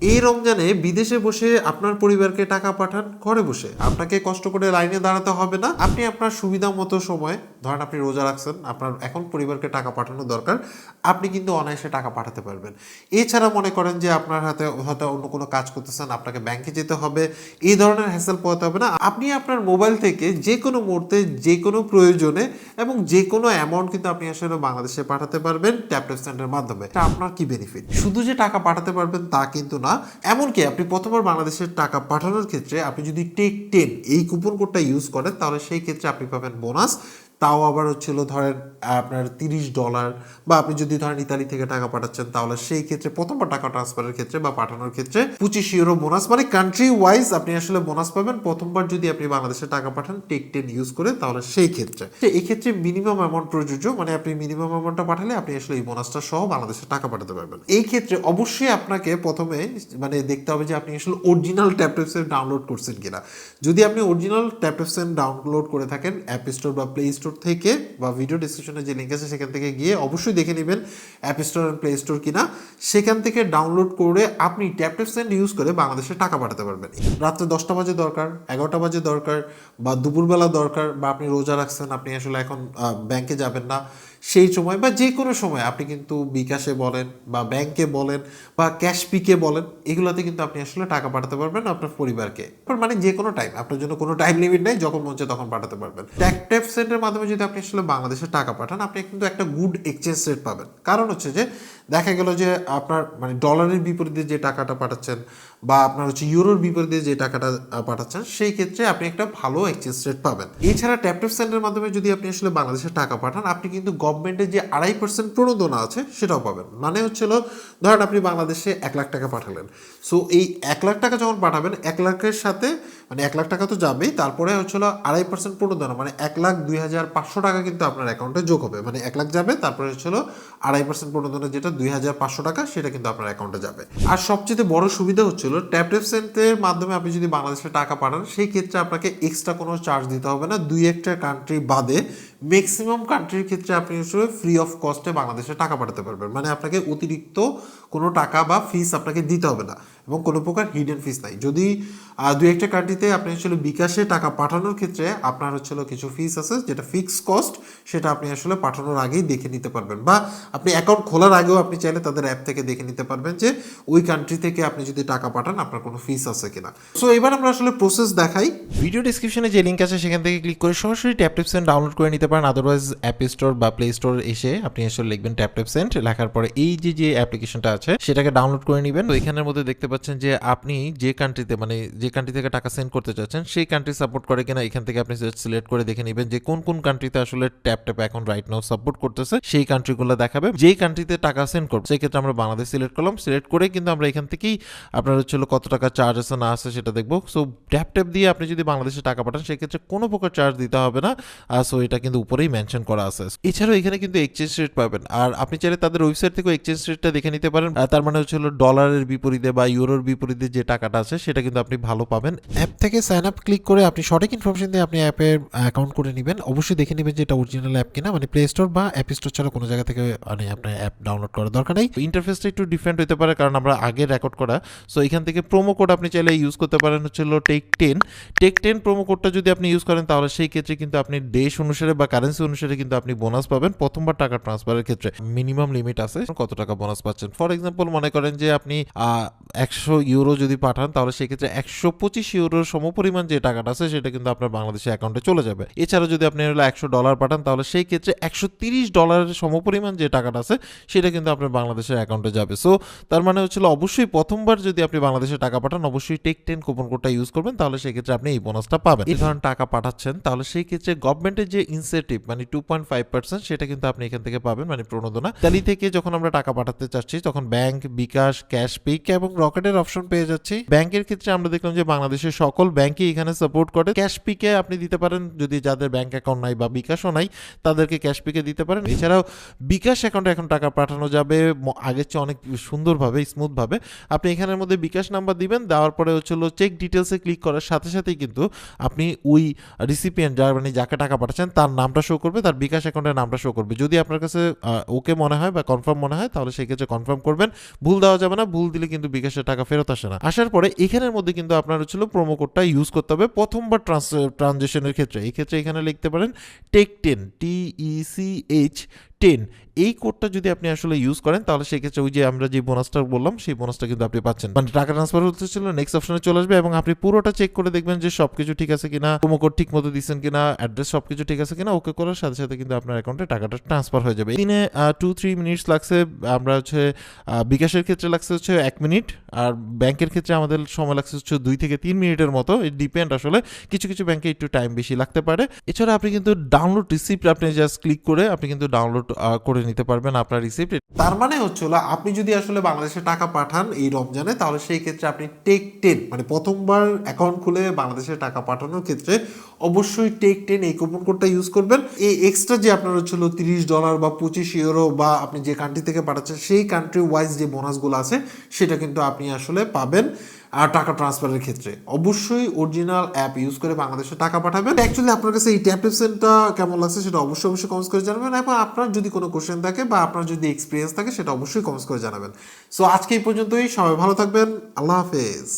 এই রমজানে বিদেশে বসে আপনার পরিবারকে টাকা পাঠান ঘরে বসে, আপনাকে কষ্ট করে লাইনে দাঁড়াতে হবে না। আপনি আপনার সুবিধা মতো সময়, ধরেন আপনি রোজা রাখছেন, আপনার এখন পরিবারকে টাকা পাঠানো দরকার, আপনি কিন্তু অনায়াসে টাকা পাঠাতে পারবেন। এছাড়া মনে করেন যে আপনার হাতে হয়তো অন্য কোনো কাজ করতেছেন, আপনাকে ব্যাংকে যেতে হবে, এই ধরনের হ্যাসেল পোহাতে হবে না। আপনি আপনার মোবাইল থেকে যে কোনো মুহূর্তে যে কোনো প্রয়োজনে এবং যে কোনো অ্যামাউন্ট কিন্তু আপনি আসলে বাংলাদেশে পাঠাতে পারবেন ট্যাপ ট্যাপ সেন্ডের মাধ্যমে। এটা আপনার কি বেনিফিট? শুধু যে টাকা পাঠাতে পারবেন তা কিন্তু না, এমনকি আপনি প্রথমবার বাংলাদেশের টাকা পাঠানোর ক্ষেত্রে আপনি যদি টেক 10 এই কুপন কোডটা ইউজ করেন, তাহলে সেই ক্ষেত্রে আপনি পাবেন বোনাস। তাও আবার হচ্ছিল ধরেন আপনার $30, বা আপনি যদি ধরেন ইতালি থেকে টাকা পাঠাচ্ছেন, তাহলে সেই ক্ষেত্রে প্রথমবার টাকা ট্রান্সফারের ক্ষেত্রে বা পাঠানোর ক্ষেত্রে €25 বোনাস, মানে কান্ট্রি ওয়াইজ আপনি আসলে বোনাস পাবেন প্রথমবার যদি আপনি বাংলাদেশে টাকা পাঠান টেক 10 ইউজ করে। তাহলে সেই ক্ষেত্রে এই ক্ষেত্রে মিনিমাম অ্যামাউন্ট প্রযোজ্য, মানে আপনি মিনিমাম অ্যামাউন্টটা পাঠালে আপনি আসলে এই বোনাসটা সহ বাংলাদেশে টাকা পাঠাতে পারবেন। এই ক্ষেত্রে অবশ্যই আপনাকে প্রথমে মানে দেখতে হবে যে আপনি আসলে অরিজিনাল ট্যাপট্যাপসের ডাউনলোড করছেন কিনা। যদি আপনি অরিজিনাল ট্যাপট্যাপসের ডাউনলোড করে থাকেন অ্যাপ স্টোর বা প্লে স্টোর থেকে, বা ভিডিও ডিসক্রিপশনে যে লিঙ্ক আছে সেখান থেকে গিয়ে অবশ্যই দেখে নেবেন অ্যাপ স্টোর আর প্লে স্টোর কিনা। সেখান থেকে ডাউনলোড করে আপনি ট্যাপট্যাপ সেন্ড ইউজ করে বাংলাদেশে টাকা পাঠাতে পারবেন। রাত্রে 10টা বাজে দরকার, 11টা বাজে দরকার, বা দুপুরবেলা দরকার, বা আপনি রোজা রাখছেন, আপনি আসলে এখন ব্যাংকে যাবেন না, সেই সময় বা যে কোনো সময় আপনি কিন্তু বিকাশে বলেন বা ব্যাংকে বলেন বা ক্যাশ পিকে বলেন, এগুলোতে কিন্তু আপনি আসলে টাকা পাঠাতে পারবেন আপনার পরিবারকে। মানে যে কোনো টাইম, আপনার জন্য কোনো টাইম লিমিট নেই, যখন মন চায় তখন পাঠাতে পারবেন। ট্যাপ সেন্টারের মাধ্যমে যদি আপনি আসলে বাংলাদেশে টাকা পাঠান, আপনি কিন্তু একটা গুড এক্সচেঞ্জ রেট পাবেন। কারণ হচ্ছে যে দেখা গেল যে আপনার মানে ডলারের বিপরীতে যে টাকাটা পাঠাচ্ছেন, বা আপনার হচ্ছে ইউরোর বিপরীতে যে টাকাটা পাঠাচ্ছেন, সেই ক্ষেত্রে আপনি একটা ভালো এক্সচেঞ্জ রেট পাবেন। এছাড়া ট্যাপ সেন্টারের মাধ্যমে যদি আপনি আসলে বাংলাদেশে টাকা পাঠান, আপনি কিন্তু গভর্নমেন্টের যে 2.5% প্রণোদনা আছে সেটাও পাবেন। মানে হচ্ছিল ধরেন আপনি বাংলাদেশে 1 লাখ টাকা পাঠালেন, সো এই 1 লাখ টাকা যখন পাঠাবেন, 1 লাখের সাথে মানে 1 লাখ টাকা তো যাবেই, তারপরে হচ্ছিল 2.5% প্রণোদনা, মানে 1,02,500 টাকা কিন্তু আপনার অ্যাকাউন্টে যোগ হবে। মানে 1 লাখ যাবে, তারপরে হচ্ছিল 2.5% প্রণোদনা যেটা 2,500 টাকা, সেটা কিন্তু আপনার অ্যাকাউন্টে যাবে। আর সবচেয়ে বড় সুবিধা হচ্ছিল ট্যাপ সেন্টারের মাধ্যমে আপনি যদি বাংলাদেশে টাকা পাঠান, সেই ক্ষেত্রে আপনাকে এক্সট্রা কোনো চার্জ দিতে হবে না। 2-1টা কান্ট্রি বাদে ম্যাক্সিমাম কান্ট্রির ক্ষেত্রে আপনি আসলে ফ্রি অফ কস্টে বাংলাদেশে টাকা পাঠাতে পারবেন। মানে আপনাকে অতিরিক্ত কোনো টাকা বা ফিস আপনাকে দিতে হবে না, এবং কোনো প্রকার হিডেন ফিস নাই। যদি 2-1টা কান্ট্রিতে আপনি আসলে বিকাশে টাকা পাঠানোর ক্ষেত্রে আপনার হচ্ছিল কিছু ফিস আছে, যেটা ফিক্স কস্ট, সেটা আপনি আসলে পাঠানোর আগেই দেখে নিতে পারবেন, বা আপনি অ্যাকাউন্ট খোলার আগেও আপনি চাইলে তাদের অ্যাপ থেকে দেখে নিতে পারবেন যে ওই কান্ট্রি থেকে আপনি যদি টাকা পাঠান আপনার কোনো ফিস আছে কিনা। সো এবার আমরা আসলে প্রসেস দেখাই। ভিডিও ডিসক্রিপশনে যে লিঙ্ক আছে সেখান থেকে ক্লিক করে সরাসরি ট্যাপ সেন্ড ডাউনলোড করে নিতে পারেন। আদারওয়াইজ অ্যাপ স্টোর বা প্লে স্টোর এসে আপনি আসলে লিখবেন ট্যাপ সেন্ড, লেখার পরে এই যে অ্যাপ্লিকেশনটা আছে সেটাকে ডাউনলোড করে নেবেন। তো এখানের মধ্যে দেখতে পাচ্ছেন যে আপনি যে কান্ট্রিতে মানে যে কান্ট্রি থেকে টাকা সেন্ড করতে চাচ্ছেন সেই কান্ট্রি সাপোর্ট করে কিনা এখান থেকে আপনি সিলেক্ট করে দেখে নেবেন যে কোন কোন কান্ট্রিতে আসলে ট্যাপ এখন রাইট নাও সাপোর্ট করতেছে, সেই কান্ট্রিগুলো দেখাবে। যেই কান্ট্রিতে টাকা সেন্ড করবো সেই ক্ষেত্রে আমরা বাংলাদেশ সিলেক্ট করলাম, সিলেক্ট করে কিন্তু আমরা এখান থেকেই আপনার হচ্ছিল কত টাকা চার্জ আছে না আছে সেটা দেখবো। সো ট্যাপ দিয়ে আপনি যদি বাংলাদেশে টাকা পাঠান সেক্ষেত্রে কোনো প্রকার চার্জ দিতে হবে না। সো এটা কিন্তু উপরেই মেনশন করা আছে। এছাড়াও এখানে কিন্তু এক্সচেঞ্জ রেট পাবেন, আর আপনি চাইলে তাদের ওয়েবসাইট থেকে এক্সচেঞ্জ রেটটা দেখে নিতে পারেন। তার মানে হচ্ছিল ডলারের বিপরীতে বা ইউরোর বিপরীতে যে টাকাটা আছে সেটা কিন্তু আপনি ভালো পাবেন। অ্যাপ থেকে সাইন আপ ক্লিক করে আপনি সঠিক ইনফরমেশন দিয়ে আপনি অ্যাপের অ্যাকাউন্ট করে নেবেন। অবশ্যই দেখে নেবেন যে এটা অরিজিনাল অ্যাপ কিনা, মানে প্লে স্টোর বা অ্যাপ স্টোর ছাড়া কোনো জায়গা থেকে মানে আপনার অ্যাপ ডাউনলোড করার দরকার নেই। ইন্টারফেসটা একটু ডিফারেন্ট হতে পারে কারণ আমরা আগে রেকর্ড করা। সো এখান থেকে প্রোমো কোড আপনি চাইলে ইউজ করতে পারেন হচ্ছিল টেক 10 প্রোমো কোডটা যদি আপনি ইউজ করেন তাহলে সেই ক্ষেত্রে কিন্তু আপনি দেশ অনুসারে বা কারেন্সি অনুসারে কিন্তু আপনি বোনাস পাবেন প্রথমবার টাকা ট্রান্সফারের ক্ষেত্রে। মিনিমাম লিমিট আছে কত টাকা বোনাস পাচ্ছেন। ফর এক্সাম্পল মনে করেন যে আপনি 100 ইউরো যদি পাঠান তাহলে সেই ক্ষেত্রে 125 ইউরোর সমপরিমাণ যে টাকাটা আছে সেটা কিন্তু আপনার বাংলাদেশের অ্যাকাউন্টে চলে যাবে। এছাড়া যদি আপনি হলো $100 পাঠান তাহলে সেই ক্ষেত্রে $130 সমপরিমাণ যে টাকাটা আছে সেটা কিন্তু আপনার বাংলাদেশের অ্যাকাউন্টে যাবে। সো তার মানে হচ্ছিল অবশ্যই প্রথমবার যদি আপনি বাংলাদেশে টাকা পাঠান অবশ্যই টেক 10 কুপন কোডটা ইউজ করবেন, তাহলে সেই ক্ষেত্রে আপনি এই বোনাসটা পাবেন। এই ধরনের টাকা পাঠাচ্ছেন তাহলে সেই ক্ষেত্রে গভর্নমেন্টের যে ইনসেন্টিভ মানে 2.5% সেটা কিন্তু আপনি এখান থেকে পাবেন, মানে প্রণোদনা। ইতালি থেকে যখন আমরা টাকা পাঠাতে চাচ্ছি তখন ব্যাংক, বিকাশ, ক্যাশ পিক এবং রকেটের অপশন পেয়ে যাচ্ছি। ব্যাংকের ক্ষেত্রে আমরা দেখলাম দেখলাম যে বাংলাদেশের সকল ব্যাংকই এখানে সাপোর্ট করে। ক্যাশ পিকে আপনি দিতে পারেন, যদি যাদের ব্যাংক অ্যাকাউন্ট নাই বা বিকাশও নাই তাদেরকে ক্যাশ পিকে দিতে পারেন। এছাড়াও বিকাশ অ্যাকাউন্টে এখন টাকা পাঠানো যাবে আগের চেয়ে অনেক সুন্দরভাবে, স্মুথভাবে। আপনি এখানের মধ্যে বিকাশ নাম্বার দিবেন, দেওয়ার পরে হলো চেক ডিটেলসে ক্লিক করার সাথে সাথেই কিন্তু আপনি ওই রিসিপিয়েন্ট যার মানে যাকে টাকা পাঠাচ্ছেন তার নামটা শো করবে, তার বিকাশ অ্যাকাউন্টের নামটা শো করবে। যদি আপনার কাছে ওকে মনে হয় বা কনফার্ম মনে হয় তাহলে সেই ক্ষেত্রে কনফার্ম করবেন, ভুল দেওয়া যাবে না, ভুল দিলে কিন্তু বিকাশের টাকা ফেরত আসে না। আসার পরে এখানের মধ্যে কিন্তু আপনার প্রোমো কোডটা ইউজ করতে হবে প্রথমবার ট্রানজেকশনের ক্ষেত্রে। এই ক্ষেত্রে এখানে লিখতে পারেন টেক10, TECH10। এই কোডটা যদি আপনি আসলে ইউজ করেন তাহলে সেই ক্ষেত্রে ওই যে আমরা যে বোনাসটা বললাম সেই বোনাসটা কিন্তু আপনি পাচ্ছেন, মানে টাকা ট্রান্সফার হতে ছিল নেক্সট অপশনে চলে আসবে এবং আপনি পুরোটা চেক করে দেখবেন যে সবকিছু ঠিক আছে কিনা, প্রোমো কোড ঠিক মতো দিচ্ছেন কিনা, অ্যাড্রেস সবকিছু ঠিক আছে কিনা। ওকে করার সাথে সাথে কিন্তু আপনার অ্যাকাউন্টে টাকাটা ট্রান্সফার হয়ে যাবে। দিনে 2-3 মিনিটস লাগছে, আমরা বিকাশের ক্ষেত্রে লাগছে 1 মিনিট, আর ব্যাংকের ক্ষেত্রে আমাদের সময় লাগছে 2 থেকে 3 মিনিটের মতো। ইট ডিপেন্ড, আসলে কিছু কিছু ব্যাংকে একটু টাইম বেশি লাগতে পারে। এছাড়া আপনি কিন্তু ডাউনলোড রিসিপ্ট আপনি জাস্ট ক্লিক করে আপনি কিন্তু ডাউনলোড করে নিতে পারবেন আপনার রিসিপ্ট। তার মানে হলো আপনি যদি আসলে বাংলাদেশে টাকা পাঠান এই রমজানে, তাহলে সেই ক্ষেত্রে আপনি টেক10 মানে প্রথমবার অ্যাকাউন্ট খুলে বাংলাদেশে টাকা পাঠানোর ক্ষেত্রে অবশ্যই টেক10 এই কুপন কোডটা ইউজ করবেন। এই এক্সট্রা যে আপনার $30 বা 25 ইউরো বা আপনি যে কান্ট্রি থেকে পাঠাচ্ছেন সেই কান্ট্রি ওয়াইজ যে বোনাসগুলো আছে সেটা কিন্তু আপনি আসলে পাবেন। আর টাকা ট্রান্সফারের ক্ষেত্রে অবশ্যই অরিজিনাল অ্যাপ ইউজ করে বাংলাদেশে টাকা পাঠাবেন। অ্যাকচুয়ালি আপনার কাছে এই ট্যাপটেপসেনটা কেমন লাগছে সেটা অবশ্যই কমেন্টস করে জানাবেন, এবং আপনার যদি কোনো কোশ্চেন থাকে বা আপনার যদি এক্সপিরিয়েন্স থাকে সেটা অবশ্যই কমেন্টস করে জানাবেন। সো আজকে এই পর্যন্তই, সবাই ভালো থাকবেন, আল্লাহ হাফেজ।